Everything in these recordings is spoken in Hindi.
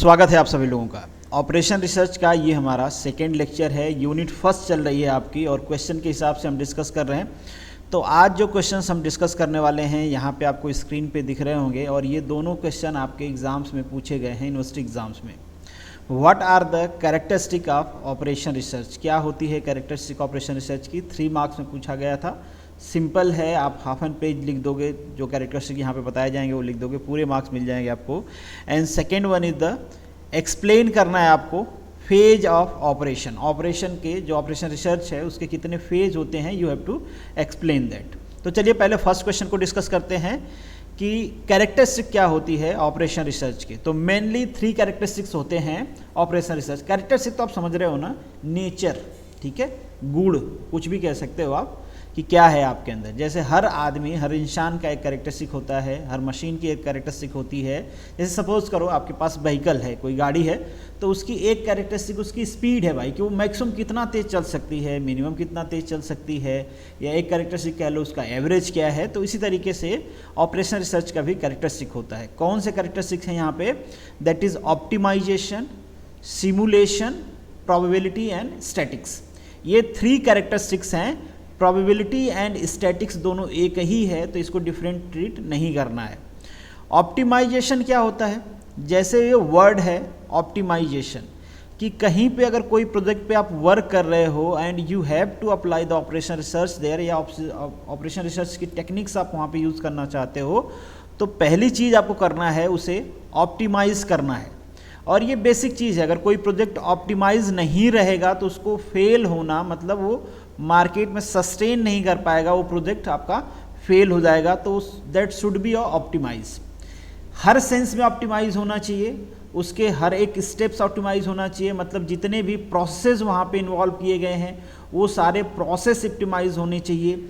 स्वागत है आप सभी लोगों का। ऑपरेशन रिसर्च का ये हमारा सेकेंड लेक्चर है। यूनिट फर्स्ट चल रही है आपकी और क्वेश्चन के हिसाब से हम डिस्कस कर रहे हैं। तो आज जो क्वेश्चंस हम डिस्कस करने वाले हैं यहाँ पे आपको स्क्रीन पे दिख रहे होंगे और ये दोनों क्वेश्चन आपके एग्ज़ाम्स में पूछे गए हैं, यूनिवर्सिटी एग्ज़ाम्स में। What are the characteristic of operation research, क्या होती है कैरेक्टरिस्टिक ऑपरेशन रिसर्च की। 3 मार्क्स में पूछा गया था। सिंपल है, आप हाफ एन पेज लिख दोगे, जो कैरेक्टरिस्टिक यहाँ पे बताए जाएंगे वो लिख दोगे, पूरे मार्क्स मिल जाएंगे आपको। And second one is the explain करना है आपको फेज ऑफ ऑपरेशन। ऑपरेशन के जो ऑपरेशन रिसर्च है उसके कितने फेज होते हैं, you have to explain that. तो चलिए पहले फर्स्ट क्वेश्चन को डिस्कस करते हैं कि कैरेक्टरिस्टिक क्या होती है ऑपरेशन रिसर्च के। तो मेनली 3 कैरेक्टरिस्टिक्स होते हैं ऑपरेशन रिसर्च। कैरेक्टरिस्टिक तो आप समझ रहे हो ना, नेचर, ठीक है, गुण, कुछ भी कह सकते हो आप कि क्या है आपके अंदर। जैसे हर आदमी, हर इंसान का एक कैरेक्टरिस्टिक होता है, हर मशीन की एक कैरेक्टरिस्टिक होती है। जैसे सपोज करो आपके पास व्हीकल है, कोई गाड़ी है, तो उसकी एक कैरेक्टरिस्टिक उसकी स्पीड है भाई, कि वो मैक्सिमम कितना तेज़ चल सकती है, मिनिमम कितना तेज़ चल सकती है, या एक कैरेक्टरिस्टिक कह लो उसका एवरेज क्या है। तो इसी तरीके से ऑपरेशन रिसर्च का भी कैरेक्टरिस्टिक होता है। कौन से कैरेक्टरिस्टिक्स हैं यहाँ पे? That is optimisation, simulation, probability and statics. ये 3 कैरेक्टरिस्टिक्स हैं। प्रोबेबिलिटी एंड स्टैटिक्स दोनों एक ही है, तो इसको डिफरेंट ट्रीट नहीं करना है। ऑप्टिमाइजेशन क्या होता है? जैसे ये वर्ड है ऑप्टिमाइजेशन, कि कहीं पे अगर कोई प्रोजेक्ट पे आप वर्क कर रहे हो and you have to apply the operation research there, या ऑपरेशन रिसर्च की टेक्निक्स आप वहाँ पे यूज़ करना चाहते हो, तो पहली चीज़ आपको करना है उसे ऑप्टिमाइज़ करना है। और ये बेसिक चीज़ है। अगर कोई प्रोजेक्ट ऑप्टिमाइज नहीं रहेगा तो उसको फेल होना, मतलब वो मार्केट में सस्टेन नहीं कर पाएगा, वो प्रोजेक्ट आपका फेल हो जाएगा। तो दैट शुड बी ऑप्टिमाइज। हर सेंस में ऑप्टिमाइज होना चाहिए, उसके हर एक स्टेप्स ऑप्टिमाइज होना चाहिए। मतलब जितने भी प्रोसेस वहाँ पे इन्वॉल्व किए गए हैं वो सारे प्रोसेस ऑप्टिमाइज होने चाहिए।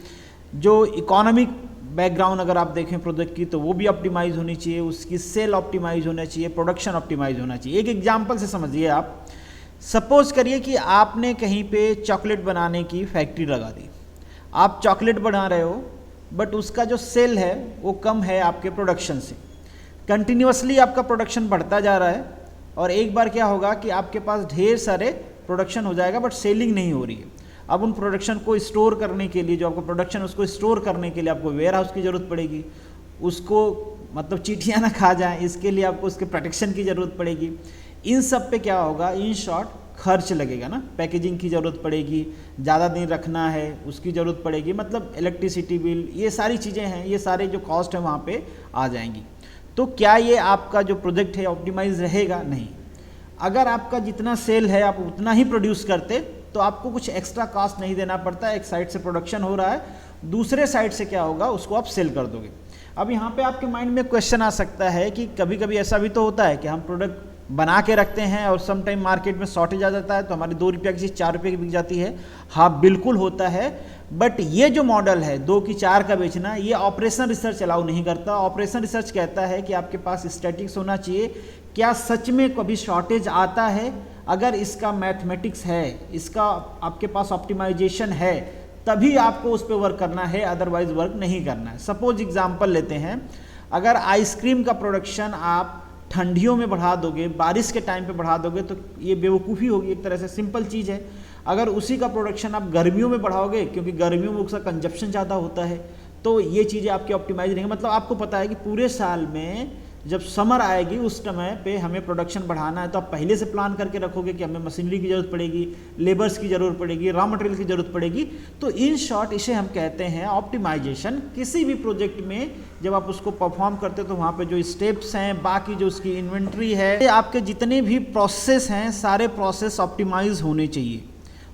जो इकोनॉमिक बैकग्राउंड अगर आप देखें प्रोजेक्ट की, तो वो भी ऑप्टिमाइज होनी चाहिए, उसकी सेल ऑप्टिमाइज होना चाहिए, प्रोडक्शन ऑप्टिमाइज होना चाहिए। एक एग्जांपल से समझिए आप। सपोज करिए कि आपने कहीं पे चॉकलेट बनाने की फैक्ट्री लगा दी। आप चॉकलेट बना रहे हो, बट उसका जो सेल है वो कम है आपके प्रोडक्शन से। कंटिन्यूसली आपका प्रोडक्शन बढ़ता जा रहा है और एक बार क्या होगा कि आपके पास ढेर सारे प्रोडक्शन हो जाएगा, बट सेलिंग नहीं हो रही है। अब उन प्रोडक्शन को स्टोर करने के लिए, जो आपका प्रोडक्शन है उसको स्टोर करने के लिए आपको वेयर हाउस की ज़रूरत पड़ेगी। उसको मतलब चींटियाँ ना खा जाएं, इसके लिए आपको उसके प्रोटेक्शन की ज़रूरत पड़ेगी। इन सब पे क्या होगा, इन शॉर्ट खर्च लगेगा ना। पैकेजिंग की ज़रूरत पड़ेगी, ज़्यादा दिन रखना है उसकी ज़रूरत पड़ेगी, मतलब इलेक्ट्रिसिटी बिल, ये सारी चीज़ें हैं, ये सारे जो कॉस्ट है वहाँ पे आ जाएंगी। तो क्या ये आपका जो प्रोजेक्ट है ऑप्टिमाइज रहेगा? नहीं। अगर आपका जितना सेल है आप उतना ही प्रोड्यूस करते तो आपको कुछ एक्स्ट्रा कॉस्ट नहीं देना पड़ता। एक साइड से प्रोडक्शन हो रहा है, दूसरे साइड से क्या होगा, उसको आप सेल कर दोगे। अब यहाँ पे आपके माइंड में क्वेश्चन आ सकता है कि कभी कभी ऐसा भी तो होता है कि हम प्रोडक्ट बना के रखते हैं और सम टाइम मार्केट में शॉर्टेज आ जाता है, तो हमारी 2 रुपये की चीज़ 4 रुपये की बिक जाती है। हाँ बिल्कुल होता है, बट ये जो मॉडल है 2 की 4 का बेचना, ये ऑपरेशन रिसर्च अलाउ नहीं करता। ऑपरेशन रिसर्च कहता है कि आपके पास स्टैटिक्स होना चाहिए। क्या सच में कभी शॉर्टेज आता है? अगर इसका मैथमेटिक्स है, इसका आपके पास ऑप्टिमाइजेशन है, तभी आपको उस पर वर्क करना है, अदरवाइज वर्क नहीं करना है। सपोज एग्जांपल लेते हैं, अगर आइसक्रीम का प्रोडक्शन आप ठंडियों में बढ़ा दोगे, बारिश के टाइम पे बढ़ा दोगे, तो ये बेवकूफ़ी होगी। एक तरह से सिंपल चीज़ है। अगर उसी का प्रोडक्शन आप गर्मियों में बढ़ाओगे, क्योंकि गर्मियों में उसका कंजप्शन ज़्यादा होता है, तो ये चीज़ें आपकी ऑप्टिमाइज रहेंगी। मतलब आपको पता है कि पूरे साल में जब समर आएगी उस समय पे हमें प्रोडक्शन बढ़ाना है, तो आप पहले से प्लान करके रखोगे कि हमें मशीनरी की ज़रूरत पड़ेगी, लेबर्स की ज़रूरत पड़ेगी, रॉ मटेरियल की ज़रूरत पड़ेगी। तो इन शॉर्ट इसे हम कहते हैं ऑप्टिमाइजेशन। किसी भी प्रोजेक्ट में जब आप उसको परफॉर्म करते हो तो वहाँ पे जो स्टेप्स हैं, बाकी जो उसकी इन्वेंट्री है, आपके जितने भी प्रोसेस हैं, सारे प्रोसेस ऑप्टिमाइज होने चाहिए।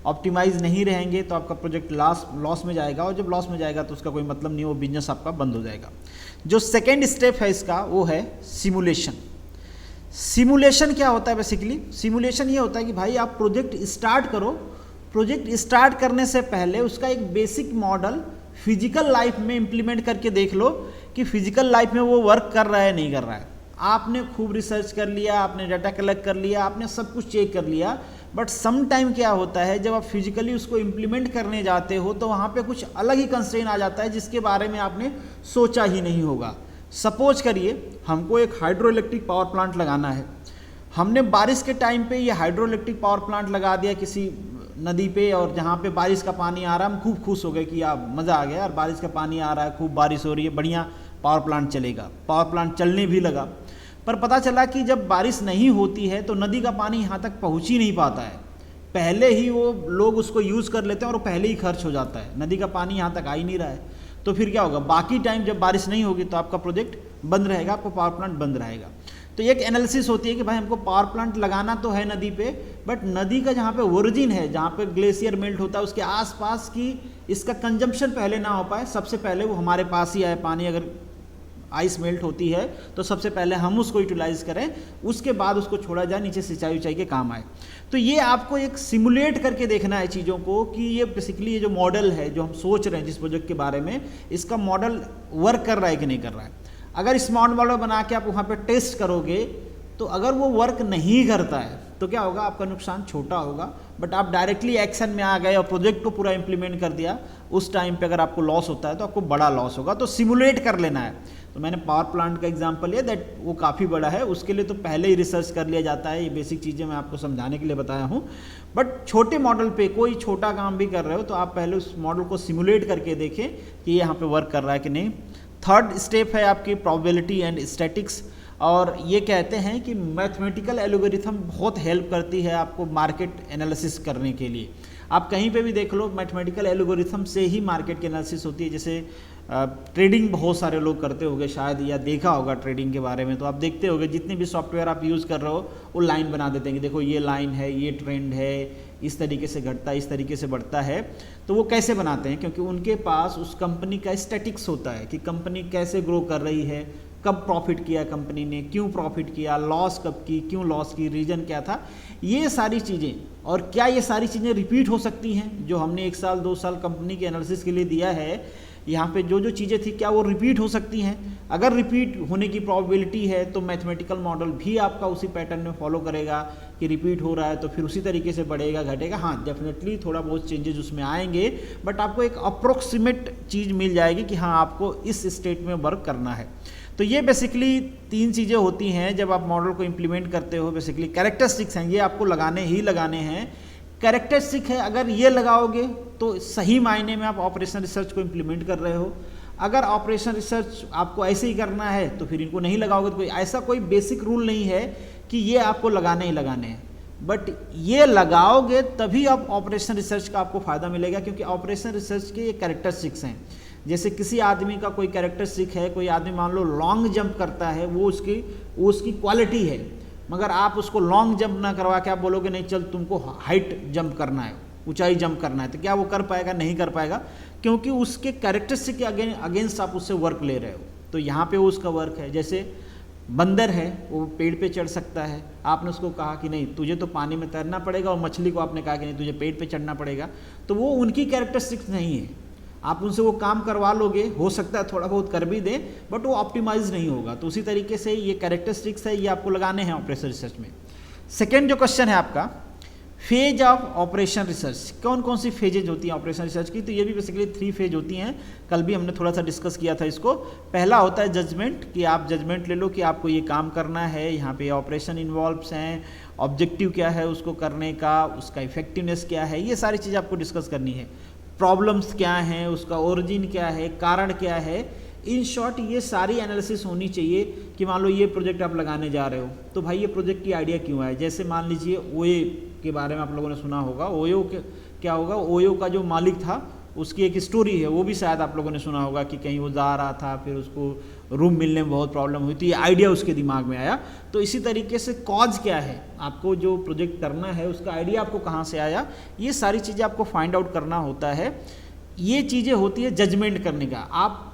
ऑप्टिमाइज नहीं रहेंगे तो आपका प्रोजेक्ट लॉस में जाएगा, और जब लॉस में जाएगा तो उसका कोई मतलब नहीं, वो बिजनेस आपका बंद हो जाएगा। जो सेकेंड स्टेप है इसका वो है सिमुलेशन। सिमुलेशन क्या होता है बेसिकली? सिमुलेशन ये होता है कि भाई आप प्रोजेक्ट स्टार्ट करो, प्रोजेक्ट स्टार्ट करने से पहले उसका एक बेसिक मॉडल फिजिकल लाइफ में इम्प्लीमेंट करके देख लो कि फिजिकल लाइफ में वो वर्क कर रहा है नहीं कर रहा है। आपने खूब रिसर्च कर लिया, आपने डाटा कलेक्ट कर लिया, आपने सब कुछ चेक कर लिया, बट सम टाइम क्या होता है जब आप फिजिकली उसको इम्प्लीमेंट करने जाते हो तो वहाँ पे कुछ अलग ही कंस्ट्रेंट आ जाता है जिसके बारे में आपने सोचा ही नहीं होगा। सपोज करिए हमको एक हाइड्रो इलेक्ट्रिक पावर प्लांट लगाना है, हमने बारिश के टाइम पे ये हाइड्रो इलेक्ट्रिक पावर प्लांट लगा दिया किसी नदी पे, और जहाँ पे बारिश का पानी आ रहा है हम खूब खुश हो गए कि यार मज़ा आ गया यार, बारिश का पानी आ रहा है, खूब बारिश हो रही है, बढ़िया पावर प्लांट चलेगा। पावर प्लांट चलने भी लगा, पर पता चला कि जब बारिश नहीं होती है तो नदी का पानी यहाँ तक पहुँच ही नहीं पाता है। पहले ही वो लोग उसको यूज़ कर लेते हैं और पहले ही खर्च हो जाता है, नदी का पानी यहाँ तक आ ही नहीं रहा है। तो फिर क्या होगा, बाकी टाइम जब बारिश नहीं होगी तो आपका प्रोजेक्ट बंद रहेगा, आपका पावर प्लांट बंद रहेगा। तो एक एनालिसिस होती है कि भाई हमको पावर प्लांट लगाना तो है नदी पे, बट नदी का जहाँ पे ओरिजिन है, जहाँ पे ग्लेशियर मेल्ट होता है, उसके आसपास की इसका कंजम्पशन पहले ना हो पाए, सबसे पहले वो हमारे पास ही आए पानी। अगर आइस मेल्ट होती है तो सबसे पहले हम उसको यूटिलाइज करें, उसके बाद उसको छोड़ा जाए, नीचे सिंचाई उचाई के काम आए। तो ये आपको एक सिमुलेट करके देखना है चीज़ों को कि ये बेसिकली ये जो मॉडल है जो हम सोच रहे हैं जिस प्रोजेक्ट के बारे में, इसका मॉडल वर्क कर रहा है कि नहीं कर रहा है। अगर स्मार्ट मॉडल बना के आप वहाँ पे टेस्ट करोगे तो अगर वो वर्क नहीं करता है तो क्या होगा, आपका नुकसान छोटा होगा। बट आप डायरेक्टली एक्शन में आ गए और प्रोजेक्ट को पूरा इंप्लीमेंट कर दिया, उस टाइम पे अगर आपको लॉस होता है तो आपको बड़ा लॉस होगा। तो सिमुलेट कर लेना है। तो मैंने पावर प्लांट का एग्जांपल लिया, दैट वो काफ़ी बड़ा है, उसके लिए तो पहले ही रिसर्च कर लिया जाता है। ये बेसिक चीज़ें मैं आपको समझाने के लिए बताया हूँ। बट छोटे मॉडल पे कोई छोटा काम भी कर रहे हो तो आप पहले उस मॉडल को सिमुलेट करके देखें कि ये यहाँ पे वर्क कर रहा है कि नहीं। थर्ड स्टेप है आपकी प्रोबेबिलिटी एंड स्टैटिक्स, और ये कहते हैं कि मैथमेटिकल एल्गोरिथम बहुत हेल्प करती है आपको मार्केट एनालिसिस करने के लिए। आप कहीं पे भी देख लो, मैथमेटिकल एल्गोरिथम से ही मार्केट की एनालिसिस होती है। जैसे ट्रेडिंग बहुत सारे लोग करते होंगे शायद, या देखा होगा ट्रेडिंग के बारे में, तो आप देखते होंगे जितने भी सॉफ्टवेयर आप यूज़ कर रहे हो वो लाइन बना देते हैं कि देखो ये लाइन है, ये ट्रेंड है, इस तरीके से घटता है, इस तरीके से बढ़ता है। तो वो कैसे बनाते हैं, क्योंकि उनके पास उस कंपनी का स्टैटिक्स होता है कि कंपनी कैसे ग्रो कर रही है, कब प्रॉफिट किया कंपनी ने, क्यों प्रॉफिट किया, लॉस कब की, क्यों लॉस की, रीज़न क्या था, ये सारी चीज़ें। और क्या ये सारी चीज़ें रिपीट हो सकती हैं, जो हमने 1 साल 2 साल कंपनी के एनालिसिस के लिए दिया है, यहाँ पे जो जो चीज़ें थी क्या वो रिपीट हो सकती हैं। अगर रिपीट होने की प्रोबेबिलिटी है तो मैथमेटिकल मॉडल भी आपका उसी पैटर्न में फॉलो करेगा कि रिपीट हो रहा है तो फिर उसी तरीके से बढ़ेगा घटेगा। हाँ, डेफिनेटली थोड़ा बहुत चेंजेस उसमें आएंगे, बट आपको एक अप्रोक्सीमेट चीज़ मिल जाएगी कि हाँ आपको इस स्टेट में वर्क करना है। तो ये बेसिकली 3 चीज़ें होती हैं जब आप मॉडल को इम्प्लीमेंट करते हो। बेसिकली कैरेक्टरिस्टिक्स हैं, ये आपको लगाने ही लगाने हैं। कैरेक्टरिस्टिक है, अगर ये लगाओगे तो सही मायने में आप ऑपरेशन रिसर्च को इम्प्लीमेंट कर रहे हो। अगर ऑपरेशन रिसर्च आपको ऐसे ही करना है तो फिर इनको नहीं लगाओगे। तो कोई ऐसा कोई बेसिक रूल नहीं है कि ये आपको लगाने ही लगाने हैं, बट ये लगाओगे तभी आप ऑपरेशन रिसर्च का आपको फ़ायदा मिलेगा, क्योंकि ऑपरेशन रिसर्च के ये कैरेक्टरिस्टिक्स हैं। जैसे किसी आदमी का कोई कैरेक्टरिस्टिक है, कोई आदमी मान लो लॉन्ग जंप करता है, वो उसकी क्वालिटी है, मगर आप उसको लॉन्ग जंप ना करवा के आप बोलोगे नहीं चल तुमको हाइट जंप करना है, ऊंचाई जंप करना है, तो क्या वो कर पाएगा? नहीं कर पाएगा, क्योंकि उसके कैरेक्टरिस्टिक के अगेंस्ट आप उससे वर्क ले रहे हो। तो यहाँ पे वो उसका वर्क है। जैसे बंदर है, वो पेड़ पे चढ़ सकता है, आपने उसको कहा कि नहीं तुझे तो पानी में तैरना पड़ेगा, और मछली को आपने कहा कि नहीं तुझे पेड़ पे चढ़ना पड़ेगा, तो वो उनकी कैरेक्टरिस्टिक्स नहीं है। आप उनसे वो काम करवा लोगे, हो सकता है थोड़ा बहुत कर भी दें, बट वो ऑप्टिमाइज नहीं होगा। तो उसी तरीके से ये कैरेक्टरिस्टिक्स है, ये आपको लगाने हैं ऑपरेशन रिसर्च में। सेकेंड जो क्वेश्चन है आपका, फेज ऑफ ऑपरेशन रिसर्च, कौन कौन सी फेजेज होती हैं ऑपरेशन रिसर्च की? तो ये भी बेसिकली 3 फेज होती हैं। कल भी हमने थोड़ा सा डिस्कस किया था इसको। पहला होता है जजमेंट, कि आप जजमेंट ले लो कि आपको ये काम करना है, यहाँ पे ऑपरेशन इन्वॉल्व्स हैं, ऑब्जेक्टिव क्या है उसको करने का, उसका इफेक्टिवनेस क्या है, ये सारी चीज़ आपको डिस्कस करनी है। प्रॉब्लम्स क्या हैं, उसका ओरिजिन क्या है, कारण क्या है, इन शॉर्ट ये सारी एनालिसिस होनी चाहिए। कि मान लो ये प्रोजेक्ट आप लगाने जा रहे हो, तो भाई ये प्रोजेक्ट की आइडिया क्यों आया। जैसे मान लीजिए ओयो के बारे में आप लोगों ने सुना होगा, ओयो क्या होगा, ओयो का जो मालिक था उसकी एक स्टोरी है, वो भी शायद आप लोगों ने सुना होगा कि कहीं वो जा रहा था, फिर उसको रूम मिलने में बहुत प्रॉब्लम हुई, तो ये आइडिया उसके दिमाग में आया। तो इसी तरीके से कॉज क्या है, आपको जो प्रोजेक्ट करना है उसका आइडिया आपको कहाँ से आया, ये सारी चीज़ें आपको फाइंड आउट करना होता है। ये चीज़ें होती है जजमेंट करने का। आप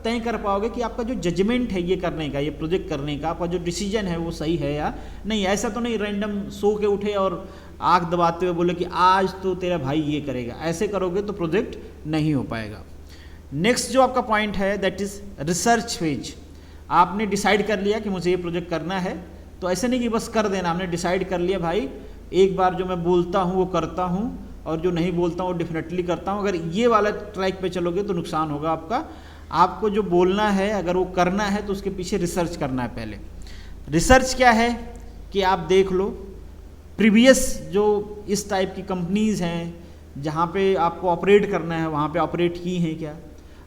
तय कर पाओगे कि आपका जो जजमेंट है ये करने का, ये प्रोजेक्ट करने का, आपका जो डिसीजन है वो सही है या नहीं। ऐसा तो नहीं रैंडम सो के उठे और आँख दबाते हुए बोले कि आज तो तेरा भाई ये करेगा, ऐसे करोगे तो प्रोजेक्ट नहीं हो पाएगा। नेक्स्ट जो आपका पॉइंट है दैट इज़ रिसर्च फेज। आपने डिसाइड कर लिया कि मुझे ये प्रोजेक्ट करना है, तो ऐसे नहीं कि बस कर देना, हमने डिसाइड कर लिया भाई एक बार जो मैं बोलता हूँ वो करता हूँ, और जो नहीं बोलता हूँ वो डेफिनेटली करता हूँ। अगर ये वाला ट्रैक पे चलोगे तो नुकसान होगा आपका। आपको जो बोलना है, अगर वो करना है तो उसके पीछे रिसर्च करना है। पहले रिसर्च क्या है कि आप देख लो प्रीवियस जो इस टाइप की कंपनीज़ हैं जहाँ पे आपको ऑपरेट करना है वहाँ पे ऑपरेट की हैं क्या,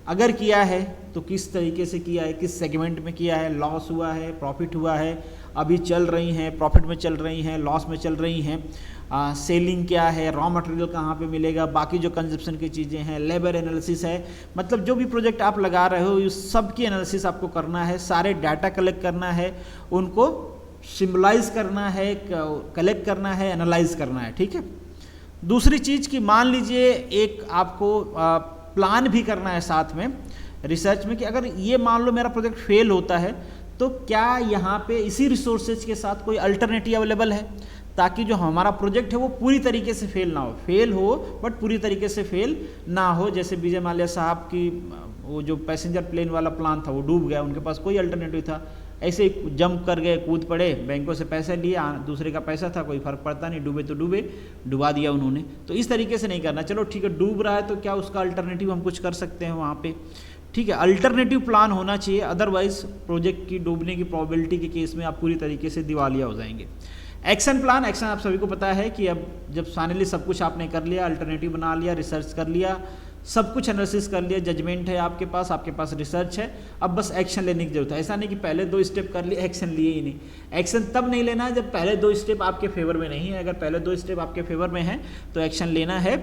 अगर किया है तो किस तरीके से किया है, किस सेगमेंट में किया है, लॉस हुआ है, प्रॉफिट हुआ है, अभी चल रही हैं, प्रॉफिट में चल रही हैं, लॉस में चल रही हैं, सेलिंग क्या है, रॉ मटेरियल कहाँ पे मिलेगा, बाकी जो कंजप्शन की चीज़ें हैं, लेबर एनालिसिस है, मतलब जो भी प्रोजेक्ट आप लगा रहे हो उस सब की एनालिसिस आपको करना है, सारे डाटा कलेक्ट करना है, उनको सिम्बलाइज करना है, कलेक्ट करना है, एनालाइज करना है, ठीक है। दूसरी चीज़ कि मान लीजिए एक आपको प्लान भी करना है साथ में रिसर्च में कि अगर ये मान लो मेरा प्रोजेक्ट फेल होता है तो क्या यहाँ पे इसी रिसोर्सेज के साथ कोई अल्टरनेटिव अवेलेबल है, ताकि जो हमारा प्रोजेक्ट है वो पूरी तरीके से फेल ना हो, फेल हो बट पूरी तरीके से फेल ना हो। जैसे विजय माल्या साहब की वो जो पैसेंजर प्लेन वाला प्लान था वो डूब गया, उनके पास कोई अल्टरनेटिव था, ऐसे ही जंप कर गए, कूद पड़े, बैंकों से पैसा लिया, दूसरे का पैसा था, कोई फर्क पड़ता नहीं, डूबे तो डूबे, डुबा दिया उन्होंने। तो इस तरीके से नहीं करना, चलो ठीक है डूब रहा है तो क्या उसका अल्टरनेटिव हम कुछ कर सकते हैं वहाँ पे, ठीक है, अल्टरनेटिव प्लान होना चाहिए, अदरवाइज प्रोजेक्ट की डूबने की प्रोबेबिलिटी के केस में आप पूरी तरीके से दिवालिया हो जाएंगे। एक्शन प्लान, एक्शन आप सभी को पता है कि अब जब फाइनली सब कुछ आपने कर लिया, अल्टरनेटिव बना लिया, रिसर्च कर लिया, सब कुछ एनालिसिस कर लिया, जजमेंट है आपके पास रिसर्च है, अब बस एक्शन लेने की जरूरत है। ऐसा नहीं कि पहले 2 स्टेप कर लिए एक्शन लिए ही नहीं, एक्शन तब नहीं लेना है जब पहले 2 स्टेप आपके फेवर में नहीं है, अगर पहले 2 स्टेप आपके फेवर में है तो एक्शन लेना है।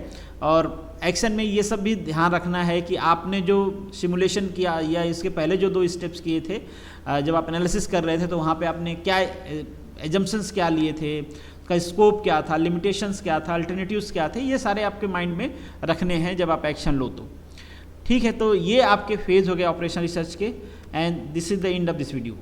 और एक्शन में ये सब भी ध्यान रखना है कि आपने जो सिमुलेशन किया या इसके पहले जो 2 स्टेप्स किए थे, जब आप एनालिसिस कर रहे थे तो वहाँ पर आपने क्या एजम्पशंस क्या लिए थे, का स्कोप क्या था, लिमिटेशंस क्या था, अल्टरनेटिव्स क्या थे, ये सारे आपके माइंड में रखने हैं जब आप एक्शन लो तो, ठीक है। तो ये आपके फेज हो गए ऑपरेशन रिसर्च के, and this is the end of this video.